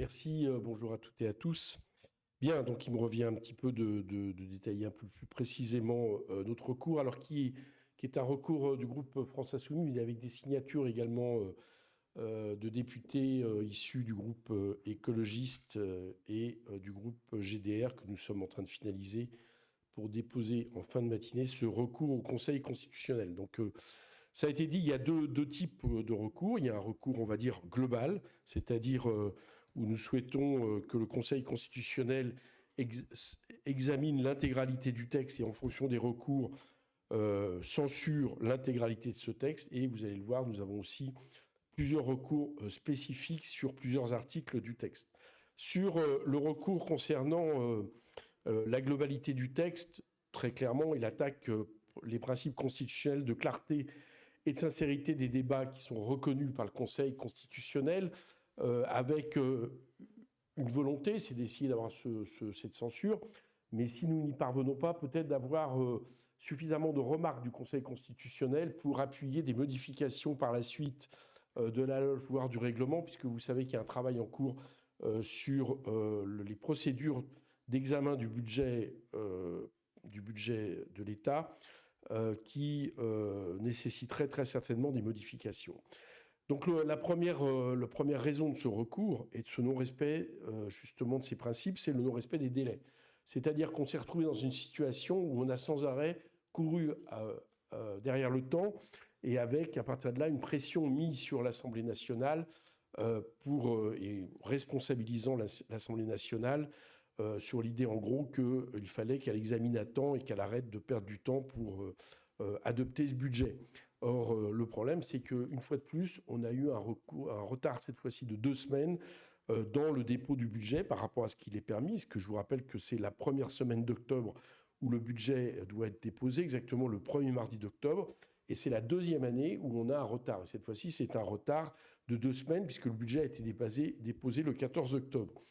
Merci, bonjour à toutes et à tous. Bien, donc il me revient un petit peu de détailler un peu plus précisément notre recours, alors qui est un recours du groupe France Insoumise, mais avec des signatures également de députés issus du groupe écologiste et du groupe GDR que nous sommes en train de finaliser pour déposer en fin de matinée ce recours au Conseil constitutionnel. Donc ça a été dit, il y a deux types de recours. Il y a un recours, on va dire, global, c'est-à-dire où nous souhaitons que le Conseil constitutionnel examine l'intégralité du texte et en fonction des recours censure l'intégralité de ce texte. Et vous allez le voir, nous avons aussi plusieurs recours spécifiques sur plusieurs articles du texte. Sur le recours concernant la globalité du texte, très clairement, il attaque les principes constitutionnels de clarté et de sincérité des débats qui sont reconnus par le Conseil constitutionnel, avec une volonté, c'est d'essayer d'avoir cette censure, mais si nous n'y parvenons pas, peut-être d'avoir suffisamment de remarques du Conseil constitutionnel pour appuyer des modifications par la suite de la loi, voire du règlement, puisque vous savez qu'il y a un travail en cours sur les procédures d'examen du budget de l'État, qui nécessiterait très certainement des modifications. Donc la première raison de ce recours et de ce non-respect justement de ces principes, c'est le non-respect des délais. C'est-à-dire qu'on s'est retrouvé dans une situation où on a sans arrêt couru derrière le temps et avec, à partir de là, une pression mise sur l'Assemblée nationale et responsabilisant l'Assemblée nationale sur l'idée en gros qu'il fallait qu'elle examine à temps et qu'elle arrête de perdre du temps pour adopter ce budget. Or, le problème, c'est qu'une fois de plus, on a eu un retard, cette fois-ci, de 2 semaines dans le dépôt du budget par rapport à ce qu'il est permis. Parce que je vous rappelle que c'est la première semaine d'octobre où le budget doit être déposé, exactement le premier mardi d'octobre. Et c'est la deuxième année où on a un retard. Et cette fois-ci, c'est un retard de 2 semaines puisque le budget a été déposé le 14 octobre.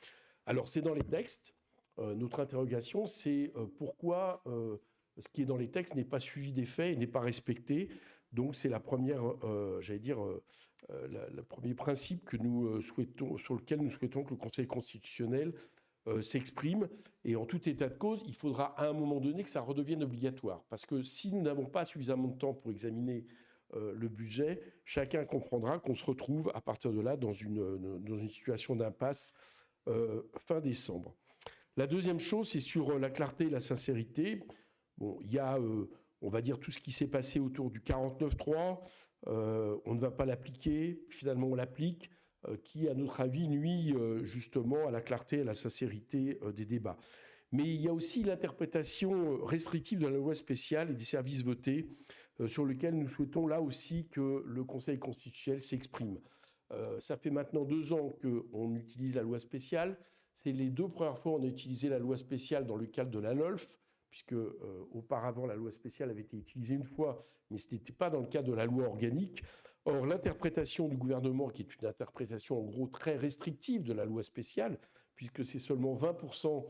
Alors, c'est dans les textes. Notre interrogation, c'est pourquoi ce qui est dans les textes n'est pas suivi des faits et n'est pas respecté. Donc, c'est la première, le premier principe que nous souhaitons, sur lequel nous souhaitons que le Conseil constitutionnel s'exprime. Et en tout état de cause, il faudra à un moment donné que ça redevienne obligatoire. Parce que si nous n'avons pas suffisamment de temps pour examiner le budget, chacun comprendra qu'on se retrouve à partir de là dans une situation d'impasse fin décembre. La deuxième chose, c'est sur la clarté et la sincérité. Bon, il y a, on va dire, tout ce qui s'est passé autour du 49.3. On ne va pas l'appliquer. Finalement, on l'applique, qui, à notre avis, nuit justement à la clarté et à la sincérité des débats. Mais il y a aussi l'interprétation restrictive de la loi spéciale et des services votés, sur lequel nous souhaitons là aussi que le Conseil constitutionnel s'exprime. Ça fait maintenant 2 ans qu'on utilise la loi spéciale. C'est les 2 premières fois qu'on a utilisé la loi spéciale dans le cadre de la LOLF, puisque auparavant la loi spéciale avait été utilisée une fois, mais ce n'était pas dans le cadre de la loi organique. Or, l'interprétation du gouvernement, qui est une interprétation en gros très restrictive de la loi spéciale, puisque c'est seulement 20%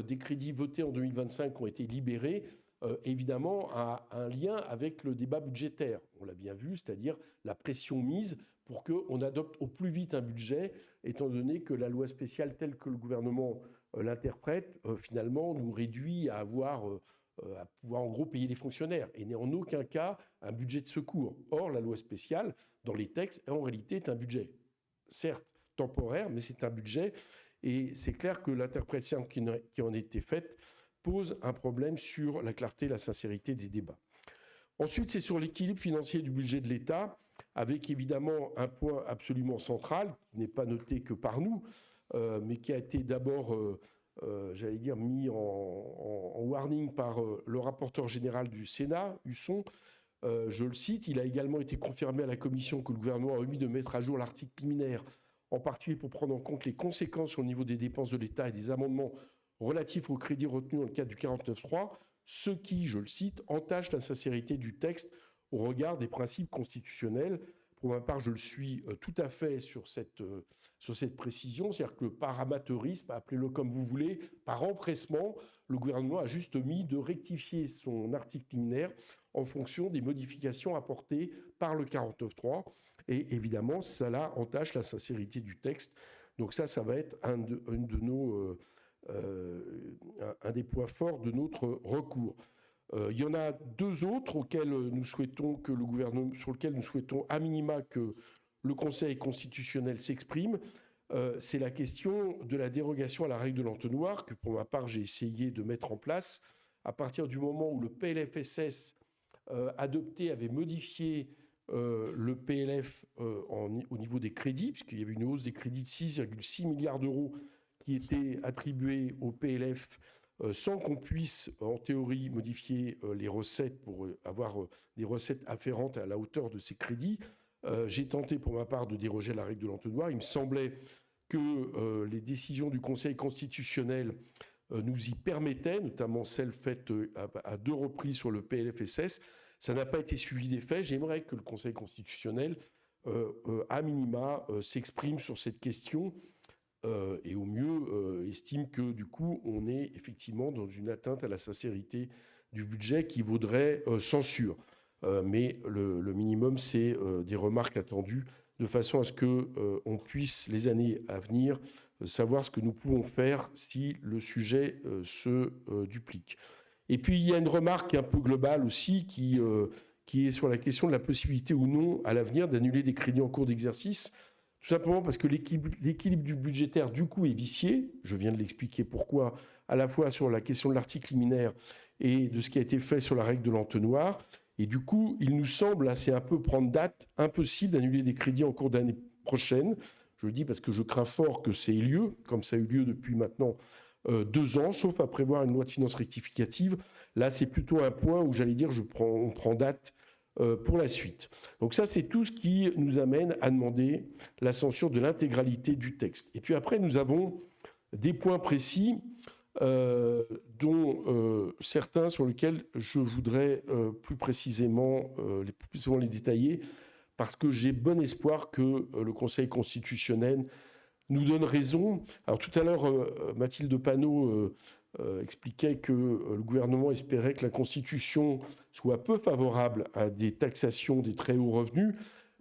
des crédits votés en 2025 qui ont été libérés, évidemment, a un lien avec le débat budgétaire. On l'a bien vu, c'est-à-dire la pression mise pour qu'on adopte au plus vite un budget, étant donné que la loi spéciale telle que le gouvernement l'interprète, finalement, nous réduit à pouvoir en gros payer les fonctionnaires et n'est en aucun cas un budget de secours. Or, la loi spéciale, dans les textes, en réalité, est un budget. Certes, temporaire, mais c'est un budget. Et c'est clair que l'interprétation qui en a été faite pose un problème sur la clarté et la sincérité des débats. Ensuite, c'est sur l'équilibre financier du budget de l'État, avec évidemment un point absolument central, qui n'est pas noté que par nous, mais qui a été d'abord, mis en warning par le rapporteur général du Sénat, Husson. Je le cite, il a également été confirmé à la Commission que le gouvernement a omis de mettre à jour l'article liminaire, en particulier pour prendre en compte les conséquences au niveau des dépenses de l'État et des amendements relatifs aux crédits retenus dans le cadre du 49.3, ce qui, je le cite, entache la sincérité du texte au regard des principes constitutionnels. Pour ma part, je le suis tout à fait sur cette précision, c'est-à-dire que par amateurisme, appelez-le comme vous voulez, par empressement, le gouvernement a juste omis de rectifier son article liminaire en fonction des modifications apportées par le 49.3. Et évidemment, cela entache la sincérité du texte. Donc ça va être un des points forts de notre recours. Il y en a deux autres auxquels nous souhaitons que le gouvernement, sur lesquels nous souhaitons à minima que le Conseil constitutionnel s'exprime. C'est la question de la dérogation à la règle de l'entonnoir que pour ma part j'ai essayé de mettre en place à partir du moment où le PLFSS adopté avait modifié le PLF au niveau des crédits, puisqu'il y avait une hausse des crédits de 6,6 milliards d'euros qui étaient attribués au PLF sans qu'on puisse, en théorie, modifier les recettes pour avoir des recettes afférentes à la hauteur de ces crédits. J'ai tenté pour ma part de déroger à la règle de l'entonnoir. Il me semblait que les décisions du Conseil constitutionnel nous y permettaient, notamment celle faite à deux reprises sur le PLFSS. Ça n'a pas été suivi des faits. J'aimerais que le Conseil constitutionnel, à minima, s'exprime sur cette question et au mieux estime que du coup on est effectivement dans une atteinte à la sincérité du budget qui vaudrait censure. Mais le minimum, c'est des remarques attendues de façon à ce qu'on puisse, les années à venir, savoir ce que nous pouvons faire si le sujet se duplique. Et puis, il y a une remarque un peu globale aussi qui est sur la question de la possibilité ou non, à l'avenir, d'annuler des crédits en cours d'exercice, tout simplement parce que l'équilibre du budgétaire, du coup, est vicié. Je viens de l'expliquer pourquoi, à la fois sur la question de l'article liminaire et de ce qui a été fait sur la règle de l'entonnoir. Et du coup, il nous semble, là, c'est un peu prendre date, impossible d'annuler des crédits en cours d'année prochaine. Je le dis parce que je crains fort que ça ait lieu, comme ça a eu lieu depuis maintenant 2 ans, sauf à prévoir une loi de finances rectificative. Là, c'est plutôt un point où, j'allais dire, on prend date pour la suite. Donc ça, c'est tout ce qui nous amène à demander la censure de l'intégralité du texte. Et puis après, nous avons des points précis dont certains sur lesquels je voudrais plus précisément les détailler, parce que j'ai bon espoir que le Conseil constitutionnel nous donne raison. Alors tout à l'heure, Mathilde Panot expliquait que le gouvernement espérait que la Constitution soit peu favorable à des taxations des très hauts revenus.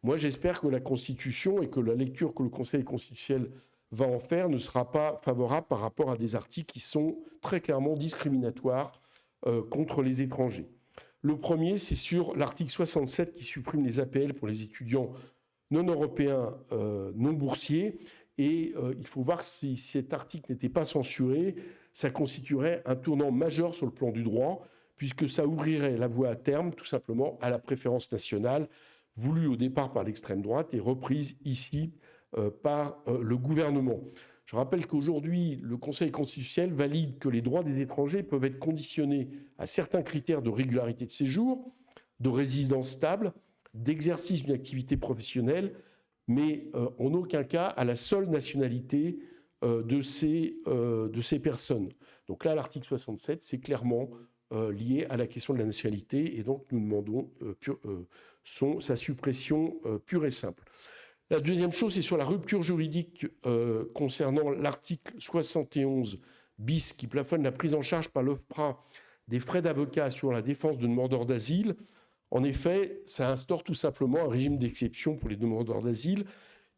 Moi, j'espère que la Constitution et que la lecture que le Conseil constitutionnel va en faire ne sera pas favorable par rapport à des articles qui sont très clairement discriminatoires contre les étrangers. Le premier, c'est sur l'article 67 qui supprime les APL pour les étudiants non européens, non boursiers. Et il faut voir si cet article n'était pas censuré, ça constituerait un tournant majeur sur le plan du droit, puisque ça ouvrirait la voie à terme, tout simplement, à la préférence nationale, voulue au départ par l'extrême droite et reprise ici par le gouvernement. Je rappelle qu'aujourd'hui, le Conseil constitutionnel valide que les droits des étrangers peuvent être conditionnés à certains critères de régularité de séjour, de résidence stable, d'exercice d'une activité professionnelle, mais en aucun cas à la seule nationalité de ces personnes. Donc là, l'article 67, c'est clairement lié à la question de la nationalité, et donc nous demandons sa suppression pure et simple. La deuxième chose, c'est sur la rupture juridique concernant l'article 71 bis qui plafonne la prise en charge par l'OFPRA des frais d'avocat sur la défense de demandeurs d'asile. En effet, ça instaure tout simplement un régime d'exception pour les demandeurs d'asile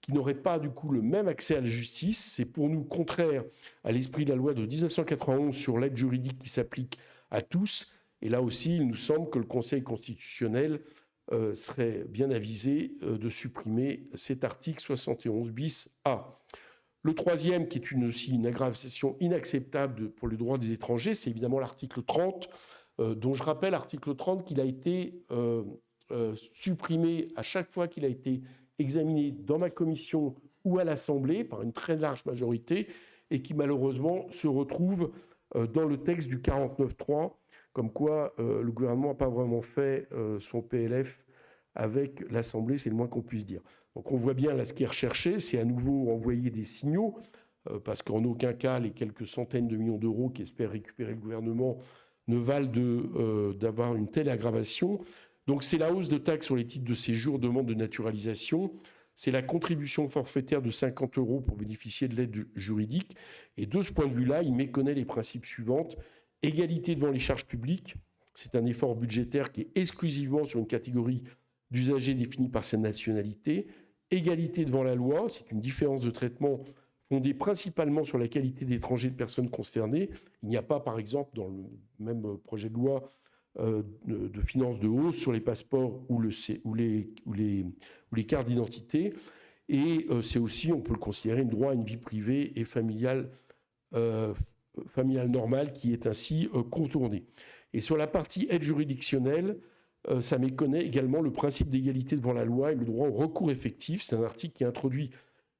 qui n'auraient pas du coup le même accès à la justice. C'est pour nous contraire à l'esprit de la loi de 1991 sur l'aide juridique qui s'applique à tous. Et là aussi, il nous semble que le Conseil constitutionnel serait bien avisé de supprimer cet article 71 bis A. Le troisième, qui est aussi une aggravation inacceptable pour les droits des étrangers, c'est évidemment l'article 30, dont je rappelle, l'article 30, qu'il a été supprimé à chaque fois qu'il a été examiné dans ma commission ou à l'Assemblée par une très large majorité et qui malheureusement se retrouve dans le texte du 49.3, comme quoi le gouvernement n'a pas vraiment fait son PLF avec l'Assemblée, c'est le moins qu'on puisse dire. Donc on voit bien là ce qui est recherché, c'est à nouveau envoyer des signaux, parce qu'en aucun cas les quelques centaines de millions d'euros qu'espère récupérer le gouvernement ne valent d'avoir une telle aggravation. Donc c'est la hausse de taxes sur les titres de séjour, demande de naturalisation, c'est la contribution forfaitaire de 50 € pour bénéficier de l'aide juridique. Et de ce point de vue-là, il méconnaît les principes suivants. Égalité devant les charges publiques, c'est un effort budgétaire qui est exclusivement sur une catégorie d'usagers définie par sa nationalité. Égalité devant la loi, c'est une différence de traitement fondée principalement sur la qualité d'étranger de personnes concernées. Il n'y a pas, par exemple, dans le même projet de loi de finances de hausse sur les passeports ou les cartes d'identité. Et c'est aussi, on peut le considérer, un droit à une vie privée et familiale normale qui est ainsi contournée. Et sur la partie aide juridictionnelle, ça méconnaît également le principe d'égalité devant la loi et le droit au recours effectif. C'est un article qui introduit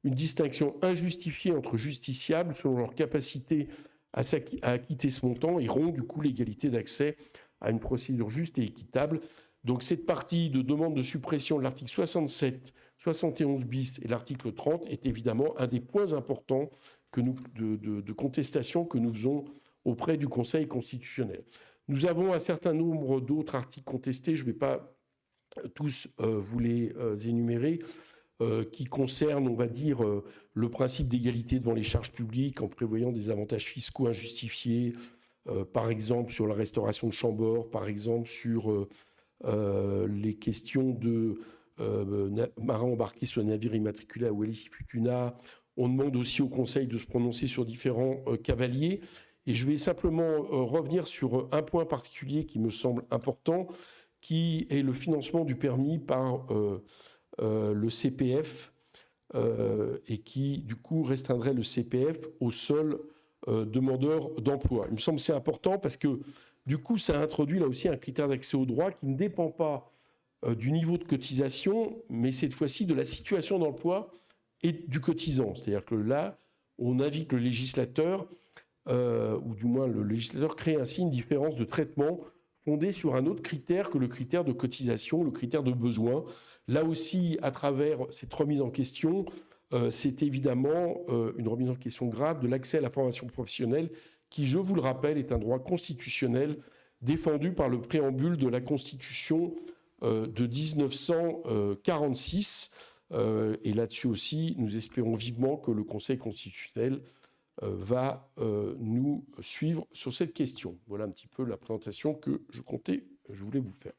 une distinction injustifiée entre justiciables selon leur capacité à acquitter ce montant et rompt du coup l'égalité d'accès à une procédure juste et équitable. Donc cette partie de demande de suppression de l'article 67, 71 bis et l'article 30 est évidemment un des points importants de contestation que nous faisons auprès du Conseil constitutionnel. Nous avons un certain nombre d'autres articles contestés, je ne vais pas tous vous les énumérer, qui concernent, on va dire, le principe d'égalité devant les charges publiques en prévoyant des avantages fiscaux injustifiés, par exemple sur la restauration de Chambord, par exemple sur les questions de marins embarqués sur un navire immatriculé à Wallis-et-Futuna. On demande aussi au Conseil de se prononcer sur différents cavaliers. Et je vais simplement revenir sur un point particulier qui me semble important, qui est le financement du permis par le CPF, et qui, du coup, restreindrait le CPF aux seuls demandeurs d'emploi. Il me semble que c'est important parce que, du coup, ça introduit là aussi un critère d'accès au droit qui ne dépend pas du niveau de cotisation, mais cette fois-ci de la situation d'emploi et du cotisant. C'est-à-dire que là, on invite le législateur, ou du moins le législateur crée ainsi une différence de traitement fondée sur un autre critère que le critère de cotisation, le critère de besoin. Là aussi, à travers cette remise en question, c'est évidemment une remise en question grave de l'accès à la formation professionnelle qui, je vous le rappelle, est un droit constitutionnel défendu par le préambule de la Constitution de 1946. Et là-dessus aussi, nous espérons vivement que le Conseil constitutionnel va nous suivre sur cette question. Voilà un petit peu la présentation que je voulais vous faire.